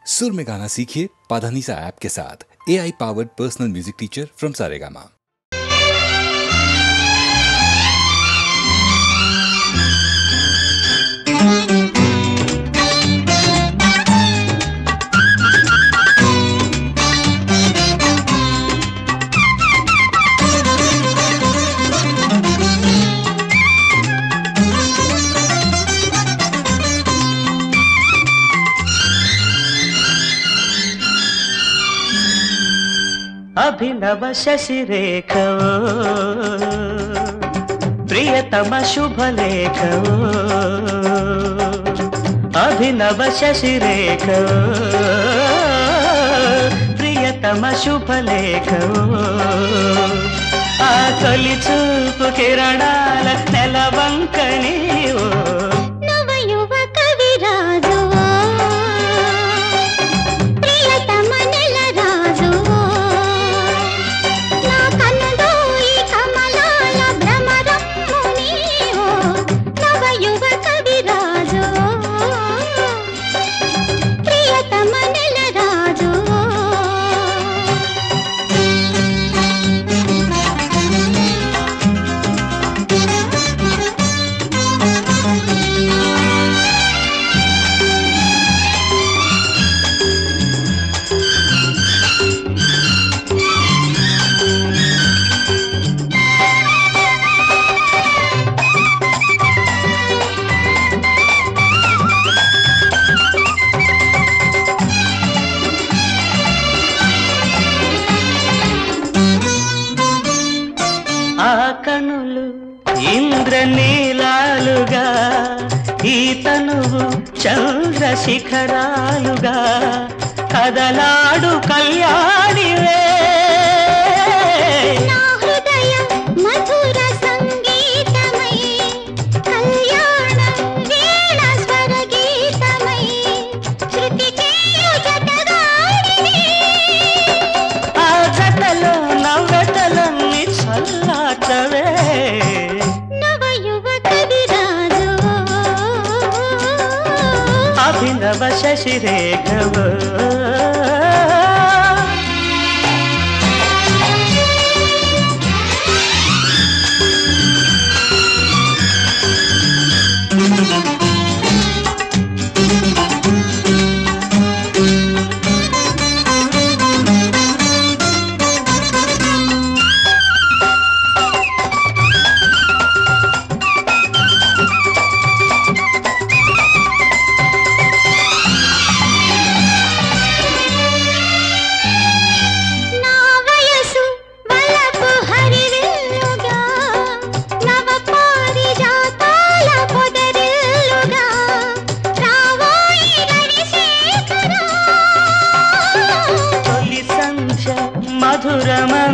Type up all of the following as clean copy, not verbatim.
सुर में गाना सीखिए पाधानीसा ऐप के साथ। AI powered personal music teacher from Saregama. अभिनव शशिरेखवो प्रियतम शुभलेखवो अभिनव शशिरेखवो प्रियतम शुभलेखवो आ तोली चूपु किरणाल नेलवंकनीवो नवयुव कविराजो प्रियतम नेलराजो ఇంద్రనీలాలుగా ఈ తనువు చంద్రశిఖరాలుగా కదలాడు కళ్యాణివే నా హృదయం మధుర సంగీతమై కళ్యాణం వీణ స్వర గీతమై శృతి చేయు జతగాడిని ఆ జతలో నవ్వటలన్నీ చల్లాటవే अभिनव शशिरेखवो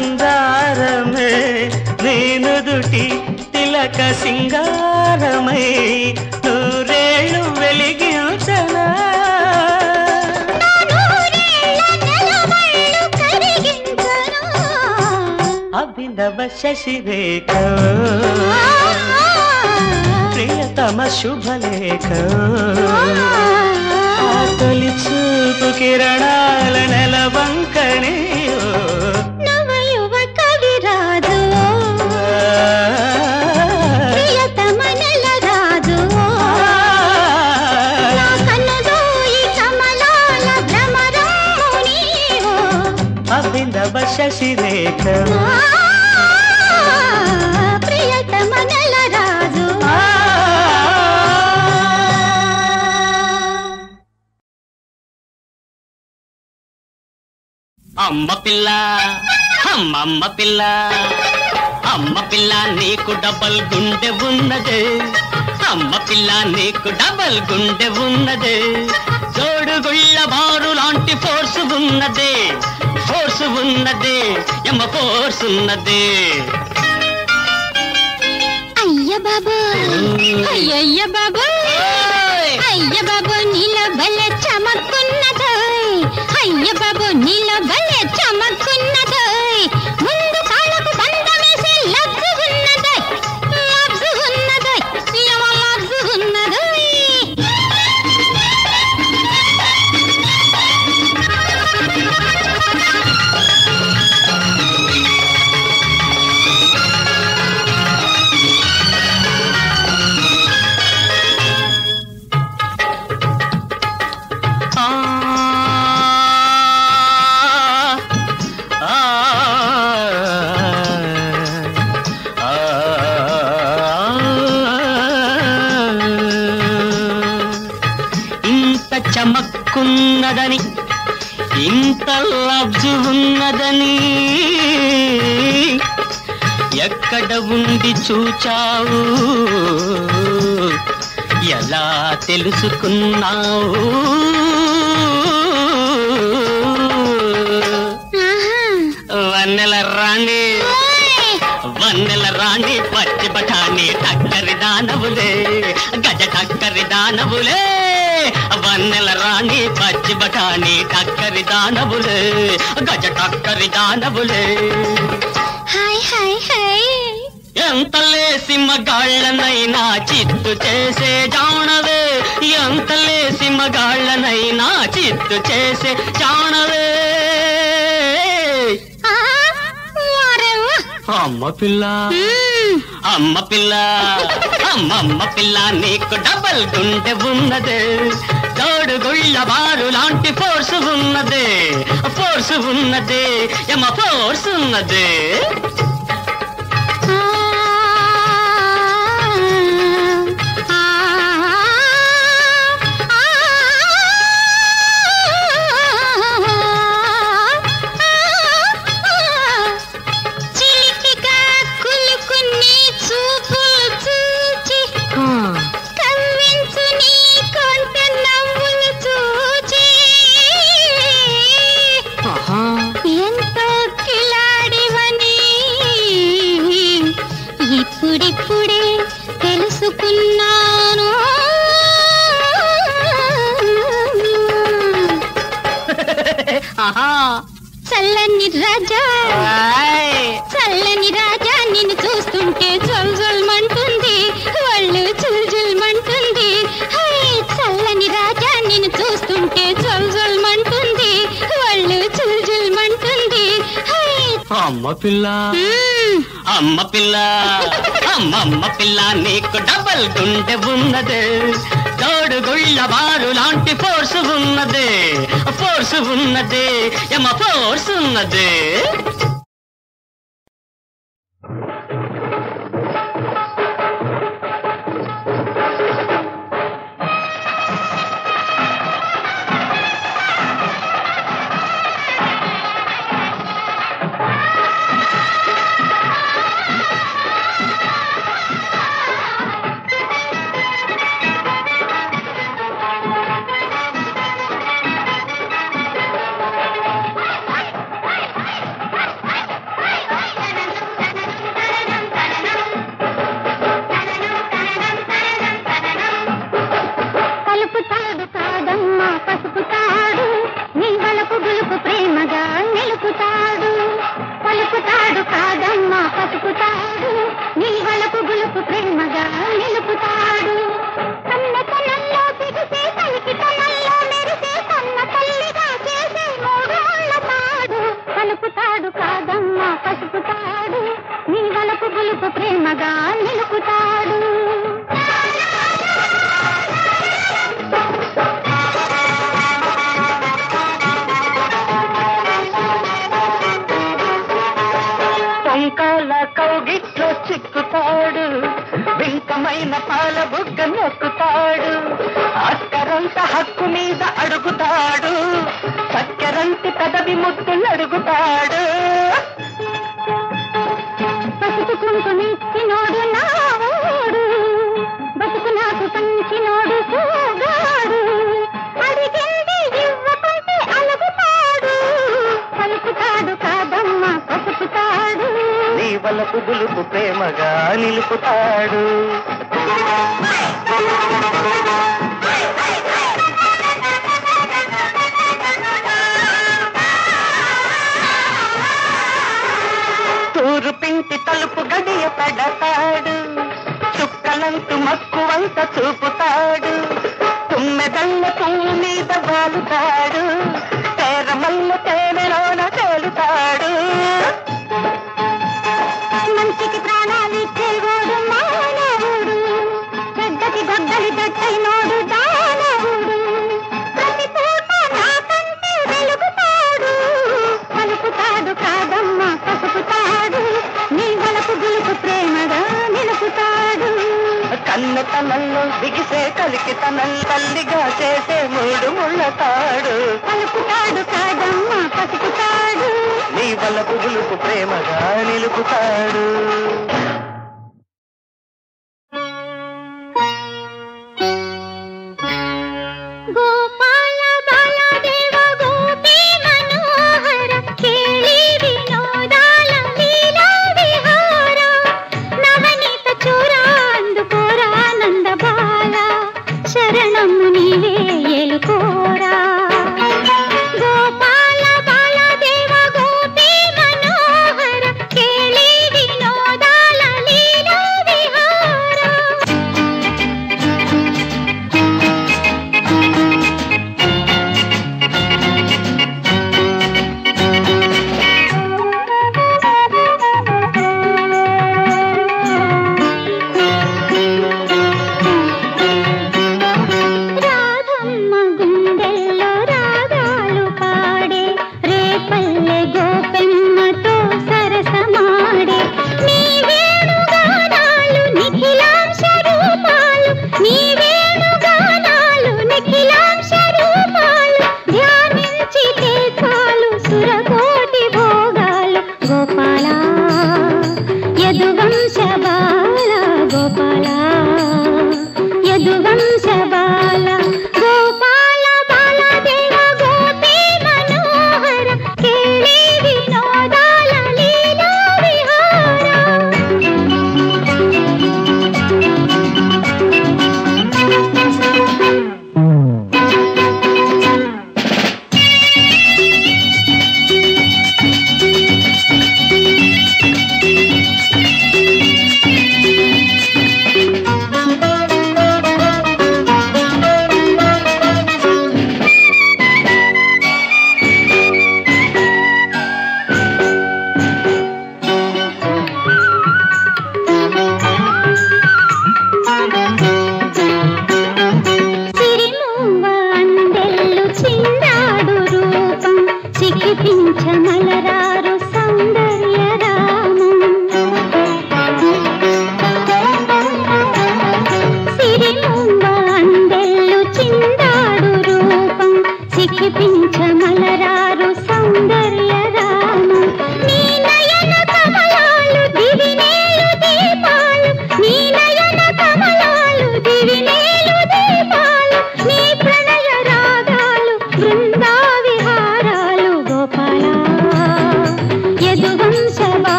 మధురమందారమే నేను దుటి తిలక సింగారమై నూరేళ్ళు వెలిగించనా అభినవ శశిరేఖవో ప్రియతమ శుభలేఖవో తొలి చూపు కిరణాల నెలవంకణివో నవయువ కవిరాజో ప్రియతమ నెలరాజో నా కన్నుదోయి కమలాల భ్రమరము నీవో అభినవ శశిరేఖవో ప్రియతమ నెలరాజో అమ్మ పిల్ల అమ్మమ్మ పిల్ల అమ్మ పిల్ల నీకు డబల్ గుండె ఉన్నదే అమ్మ పిల్ల నీకు డబల్ గుండె ఉన్నదే జోడుగుళ్ళ బారు లాంటి ఫోర్స్ ఉన్నదే ఎమ్మ ఫోర్స్ ఉన్నదే అయ్య బాబా అయ్యయ్య బాబా అయ్య బాబా నీల బల్ల చమక్కున్నదోయ్ అయ్య బాబా నీల బల్ల చమక్కున్నదోయ్ ముందు కాళ్ళకు బంధమేసి లగ్గు ఉన్నదోయ్ యమ లగ్గు ఉన్నదోయ్ ఇంత చమక్కున్నదని ఇంత లబ్జు ఉన్నదని ఎక్కడ ఉండి చూచావు ఎలా తెలుసుకున్నావు వన్నెల రాణి వన్నెల రాణి పచ్చి బఠాణి టక్కరి దానవులే గజ టక్కరి దానవులే వన్నెల రాణి పచ్చి బఠాణి టక్కరి దానవులే గజ టక్కరి దానవులే హాయ్ హాయ్ హాయ్ ఎంత లేసి మగాళ్ళనైనా చిత్తు చేసే జానవే ఎంత లేసి మగాళ్ళనైనా చిత్తు చేసే జానవే అమ్మ పిల్ల అమ్మ పిల్ల అమ్మమ్మ పిల్ల నీకు డబల్ గుండె ఉన్నదే తోడు గుళ్ళ బారు లాంటి ఫోర్స్ ఉన్నదే ఫోర్స్ ఉన్నదే యమ ఫోర్స్ ఉన్నదే ఇప్పుడిప్పుడే తెలుసుకున్నాను చల్లని రాజా చల్లని రాజా నిన్ను చూస్తుంటే జల్జల్మంటుంది ఒళ్ళు జల్జల్మంటుంది చల్లని రాజా నిన్ను చూస్తుంటే జల్జల్మంటుంది ఒళ్ళు జల్జల్మంటుంది అమ్మ పిల్ల అమ్మ పిల్ల అమ్మమ్మ పిల్ల నీకు డబల్ గుండె ఉన్నదే తోడు గుళ్ళ బారు లాంటి ఫోర్స్ ఉన్నదే ఫోర్స్ ఉన్నదే యమ ఫోర్స్ ఉన్నదే చిక్కుతాడు వింతమైన పాల బుగ్గ నొక్కుతాడు అక్కరంత హక్కు మీద అడుగుతాడు చక్కెరంటి పెదవి ముద్దులు అడుగుతాడు పసుపు కుంకుమిచ్చినోడు నాడు బతుకు నాకు పంచినోడు సోగాడు అడిగింది ఇవ్వకుంటే అలుగుతాడు పలుకుతాడు కాదమ్మ పసుపుతాడు నీ వలపు గులుపు ప్రేమగా నిలుపుతాడు తూరు పింటి తలుపు గడియ పెడతాడు చుక్కలంతు మక్కువంత చూపుతాడు తుమ్మెదల్ల పువ్వు మీద వాలుతాడు తేరమల్ల తేనెలోన తేలుతాడు మంచికి ప్రాణాలిచ్చేవాడు మానవుడు చెడ్డకి గొడ్డలి దట్టైనోడు దానవుడు ప్రతి పూట మనల్ తల్లిగా చేసే మూడు ముళ్ళ తాడు పలుకుతాడు కాదమ్మ పసుకుతాడు నీ వలపు బులుపు ప్రేమగా నిలుపుతాడు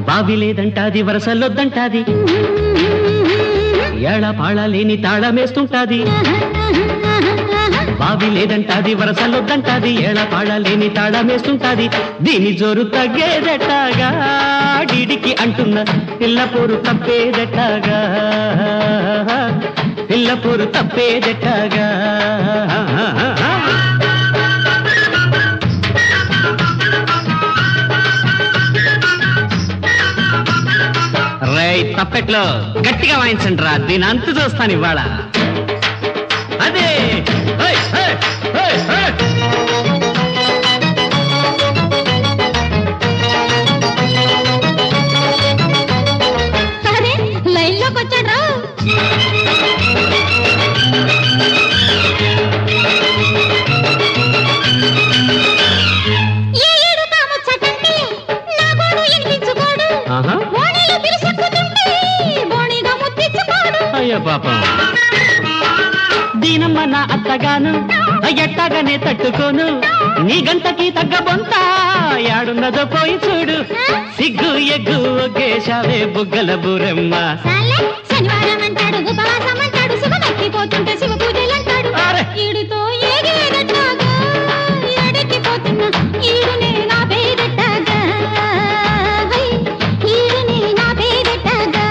బావిలేదంటాది వరసలొద్దంటాది ఏళపాళ లేని తాళమేస్తుంటాది బావిలేదంటాది వరసలొద్దంటాది ఏళపాళ లేని తాళమేస్తుంటాది దీని జోరు తగ్గేదెట్టాగా డిడికి అంటున్న పిల్లపోరు తప్పేదెట్టాగా పిల్లపోరు తప్పేదెట్టాగా తప్పెట్లో గట్టిగా వాయించండి రా, దీని అంతు చూస్తాను ఇవాళ. అదే లైన్లోకి వచ్చాడు. అయ్యో పాపం, దీనమ్మ నా అత్తగాను ఎట్టాగానే తట్టుకోను, నీ గంటకి తగ్గ బొంత యాడున్నదో పోయి చూడు. సిగ్గు ఎగ్గు ఒగ్గేశావే బుగ్గల బూరమ్మ. శనివారం అంటాడు, ఉపవాసం అంటాడు, శివనెక్కిపోతుంటే శివ పూజలు అంటాడు. ఈడుతో ఏగేదట్టాగా ఎడెక్కిపోతున్నా ఈడునే నా పేదట్టాగా, ఈడునే నా పేదట్టాగా.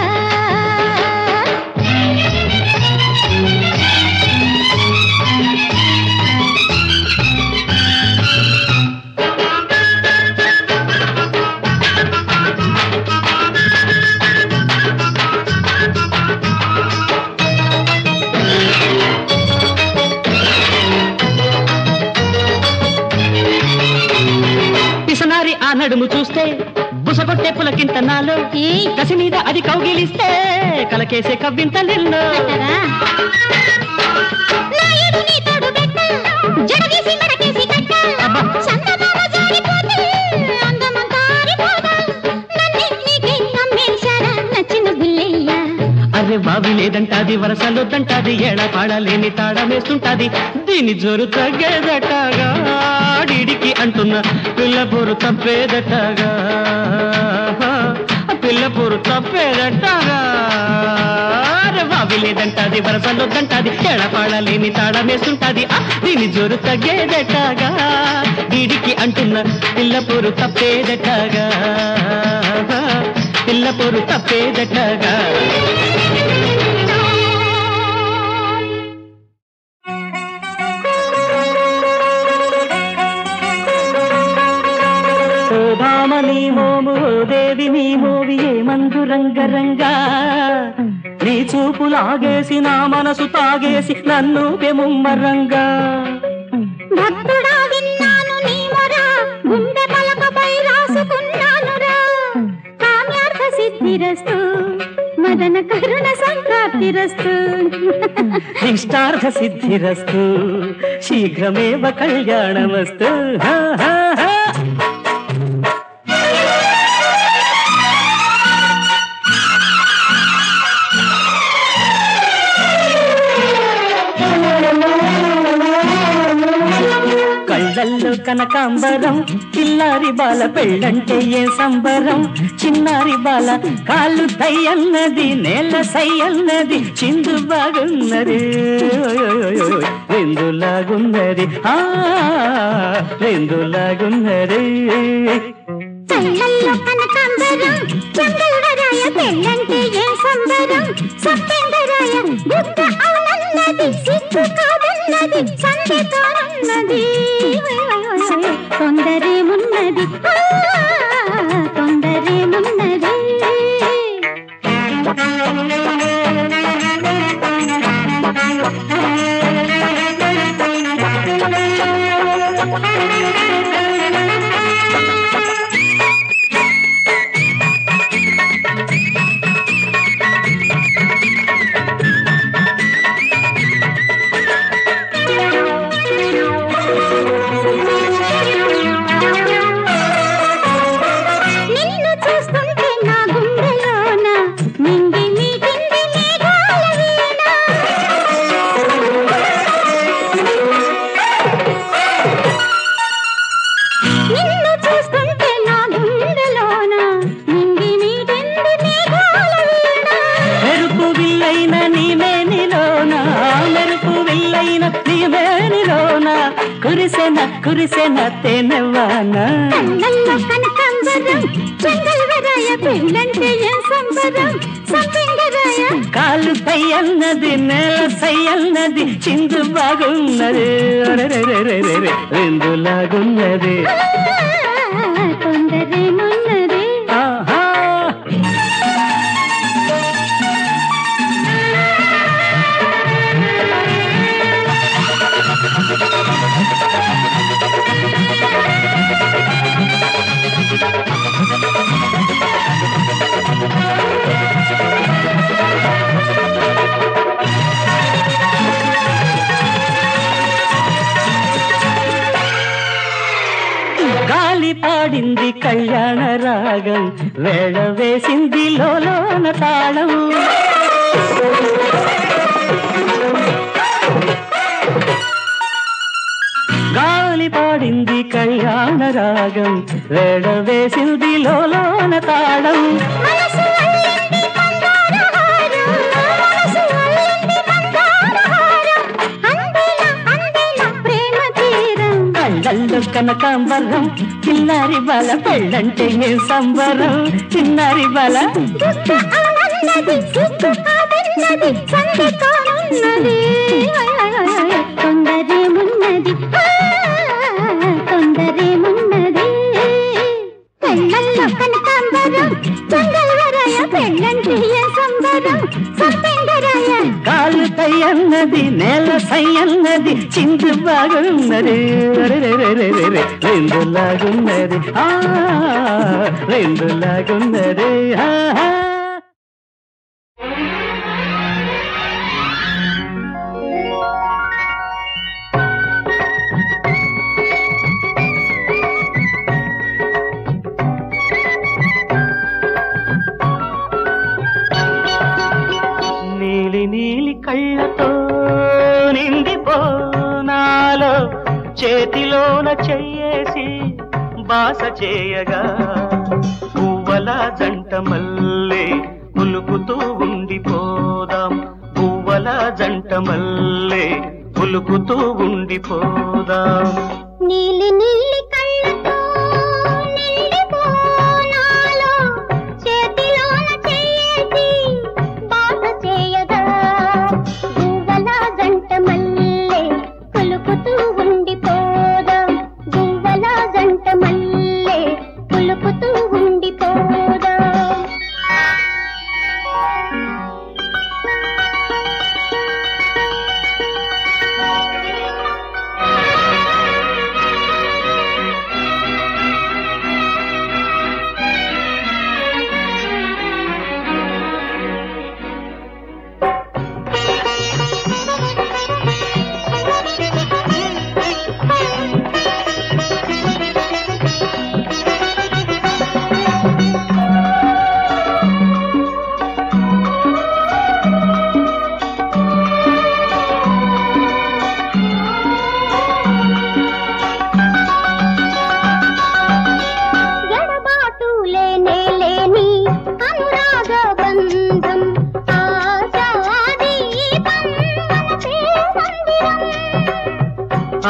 పిసనారి ఆ నడుము చూస్తే బుసగొట్టే పులకింత నాలో, కసి మీద అది కౌగిలిస్తే కలకేసే కవ్వింతలెన్నో. అరే బావి లేదంటాది, వరసలొద్దంటాది, ఏడా పాడలేని తాళమేస్తుంటాది, దీని జోరు తగ్గేదటగా, డిడికి అంటున్న పిల్లపూరు తప్పేదటగా, పిల్లపూరు తప్పేదటగా. అరే బావి లేదంటాది, వరసలొద్దంటాది, ఏడా పాడలేని తాళమేస్తుంటాది, దీని జోరు తగ్గేదటగా, డిడికి అంటున్న పిల్లపూరు తప్పేదటగా, పిల్లపూరు తప్పేదటగా. నీ మోము దేవి నీ మోవి ఏమందు రంగరంగా, నీ చూపు లాగేసి నా మనసు తాగేసి నన్ను పెముమ్మరంగా. భక్తుడా విన్నాను నీ మొరా, గుండె పలకపై రాసుకున్నానురా, కామ్యార్థ సిద్ధిరస్తు మదన కరుణ సంప్రాప్తిరస్తు. ఇష్టార్థ సిద్ధిరస్తు శీఘ్రమేవ కళ్యాణమస్తు. కళ్ళల్లో కనకాంబరం, చిన్నారి బాల పెళ్ళంటే ఏ సంబరం, చిన్నారి బాల కాళ్ళు తయ్యన్నది, నేల సయ్యన్నది, చిందు బాగున్నది, రెందులాగున్నది, రెందులాగున్నది. కళ్ళల్లో కనకాంబరం, చంద్రవరాయ పెళ్ళంటే ఏ సంబరం, సత్యంగరాయ బుద్ధ అవునన్నది, సిగ్గు కాదన్నది, సందేతోనన్నది, తొందరేమున్నది, తొందరేమున్నది. కురిసెన తేనెవాన కళ్ళల్లో కనకాంబరం చెంగల్వరాయ పెళ్ళంటే ఏ సంబరం సంపింగరాయ కాలు పై అన్నది నేల సై అన్నది చిందు బాగున్నది రెండులాగున్నది తొందరేమున్నది పాడింది కళ్యాణ రాగం వేళ వేసింది లోలోన తాళం గాలి పాడింది కళ్యాణ రాగం వేళ వేసింది లోలోన తాళం కళ్ళల్లో కనకాంబరం చిన్నారి బల పెళ్ళంటే ఏ సంబరం చిన్నారి బల తొందరేమున్నది తొందరేమున్నది కళ్ళల్లో కనకాంబరం చంగల్వరాయ పెళ్ళంటే ఏ సంబరం సంపెంగరాయ కాలు తయ్యన్నది నేల సయ్యన్నది చిందు బాగున్నది రెండులాగున్నది రెండులాగున్నది నీలి నీలి కళ్ళతో నిండిపోనాలో చేతిలోన చెయ్యేసి బాస చేయగా పువ్వల జంట మల్లె పులుకుతూ ఉండిపోదాం పువ్వల జంట మల్లె పులుకుతూ ఉండిపోదాం నీలి నీలి కళ్ళతో నిండిపోనాలో చేతిలోన చెయ్యేసి బాస చేయగా పువ్వల జంట మల్లె పులుకుతూ ఉండిపోదాం పువ్వల జంట మల్లె పులుకుతూ ఉండిపోదాం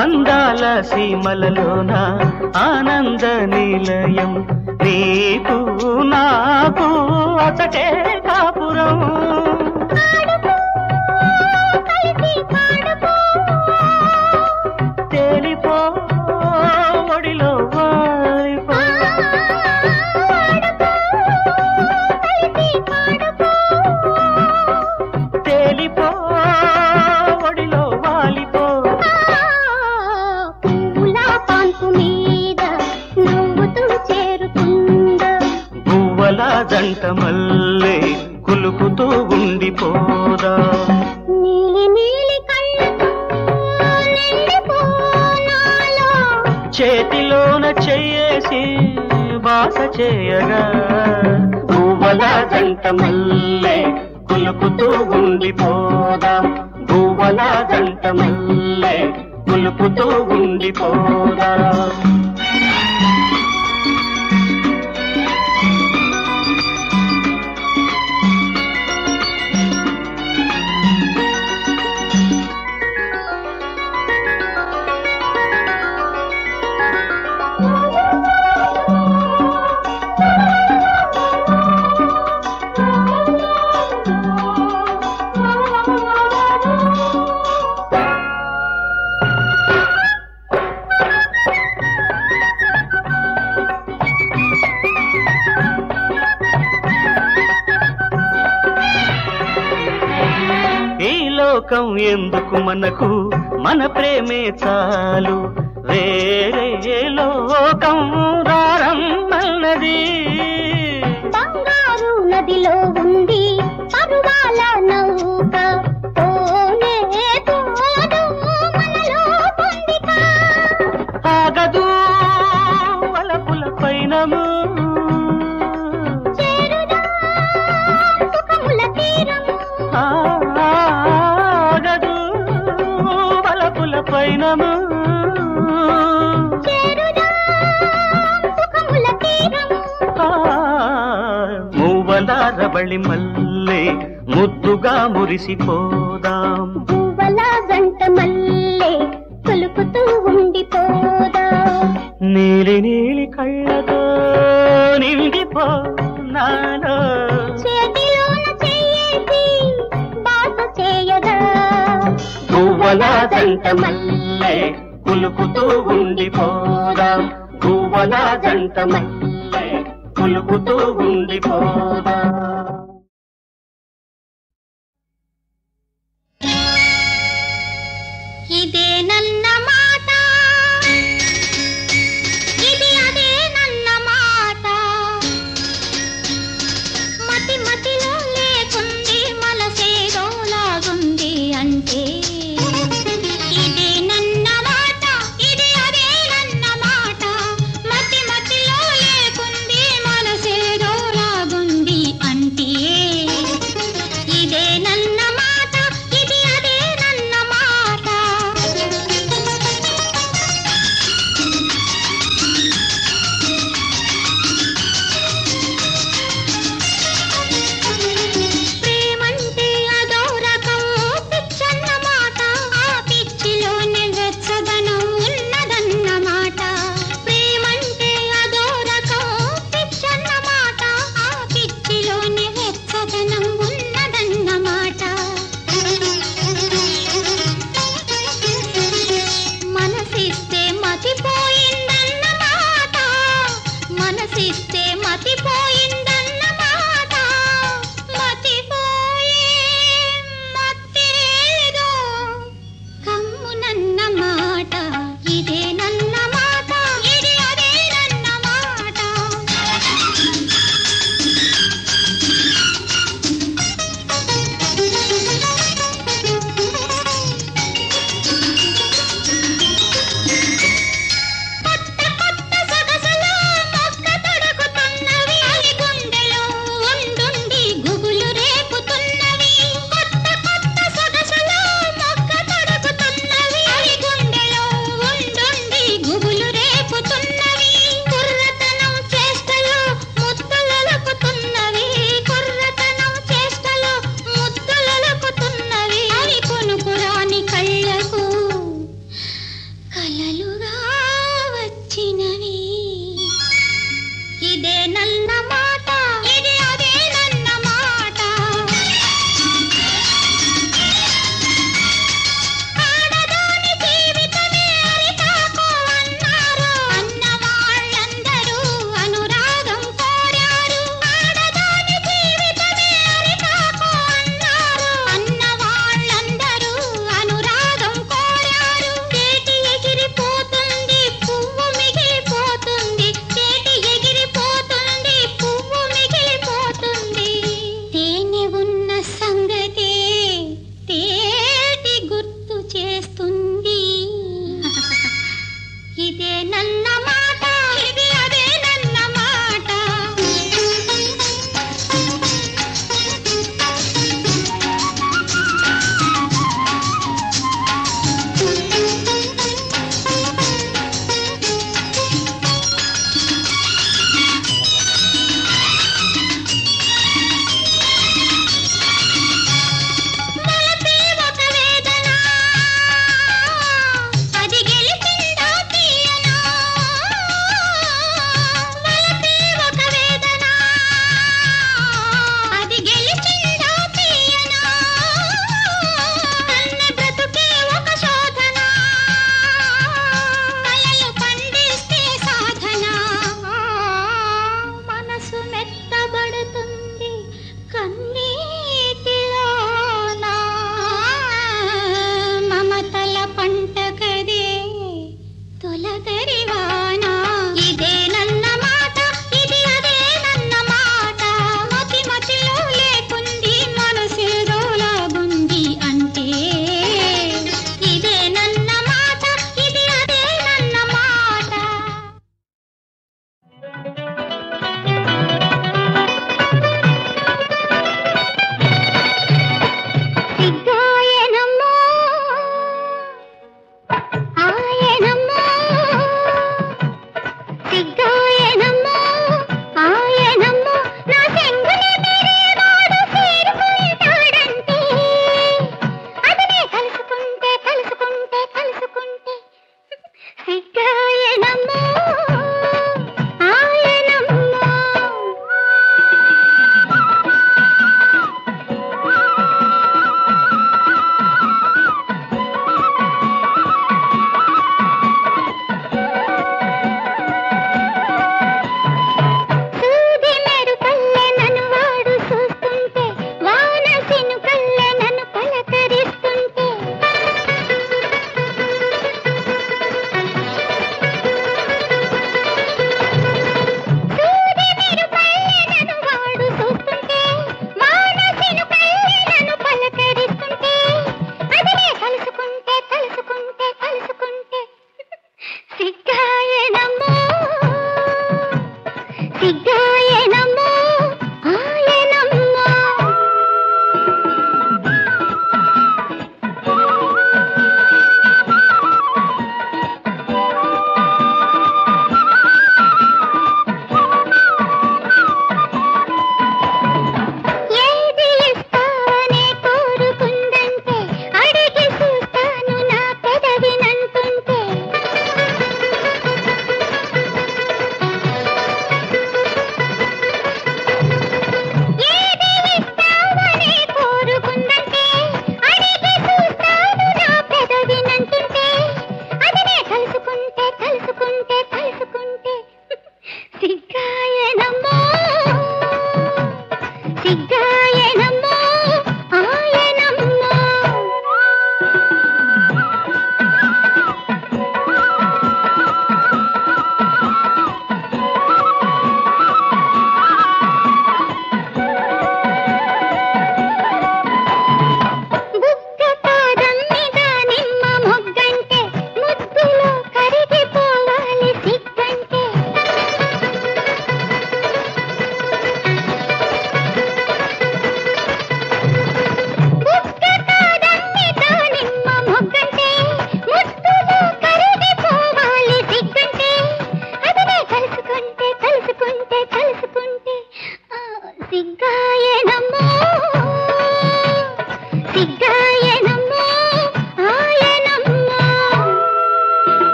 అందాల సీమలలోన ఆనంద నిలయం నీకు నాకు అతటే కాపురం తేలిపో ఒడిలో వాలిపో తేలిపో ఒడిలో వాలిపో జంట మల్లె కులుకుతూ ఉండిపోదా నీలి నీలి కళ్ళతో చేతిలోన చెయ్యేసి బాస చేయగా పువ్వల జంట మల్లె కులుకుతూ ఉండిపోదా పువ్వల జంట మల్లె కులుకుతూ ఉండిపోదా లోకం ఎందుకు మనకు మన ప్రేమే చాలు వేరే లోకం రారమ్మన్నది బంగారు నదిలో ఉంది పరువాల నౌక పోనే పోదు మనలో పొందిక ఆగదు వలపుల పైన అవళి మల్లె ముద్దుగా మురిసిపోదాం. పువ్వుల జంట మల్లె కొలుకుతూ ఉండిపోదాం. నీలి నీలి కళ్ళతో నిండిపో నాలో, చేతిలోన చెయ్యేసి బాస చేయగా. పువ్వుల జంట మల్లె కులుకుతూ ఉండిపోదాం. పువ్వుల జంట మల్లె కులుకుతూ ఉండిపోదాం. ఇదే నన్న మాట, ఇది అదే నన్న మాట. మతి మతిలో లేకుంది మనసేదో లాగుంది అంటే. ఇదే నన్న మాట, ఇది అదే నన్న మాట. మతి మతిలో లేకుంది మనసేదో లాగుంది అంటే. ఇదే నన్న మాట, ఇది అదే నన్న మాట.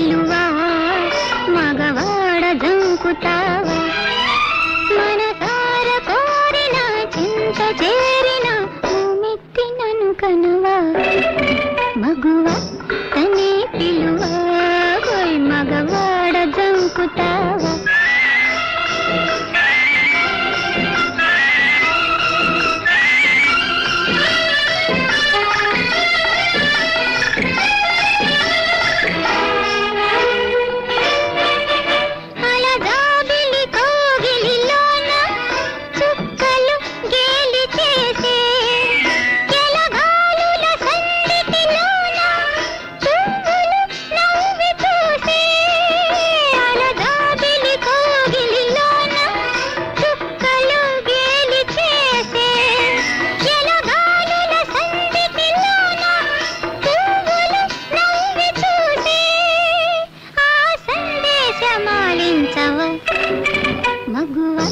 పిలువా మగవాడ జంకుతావా మనసార కోరిన చింత చేరిన మెత్తి నన్ను కనువా మగువా తనే పిలువా మగవాడ జంకుతావా మగువా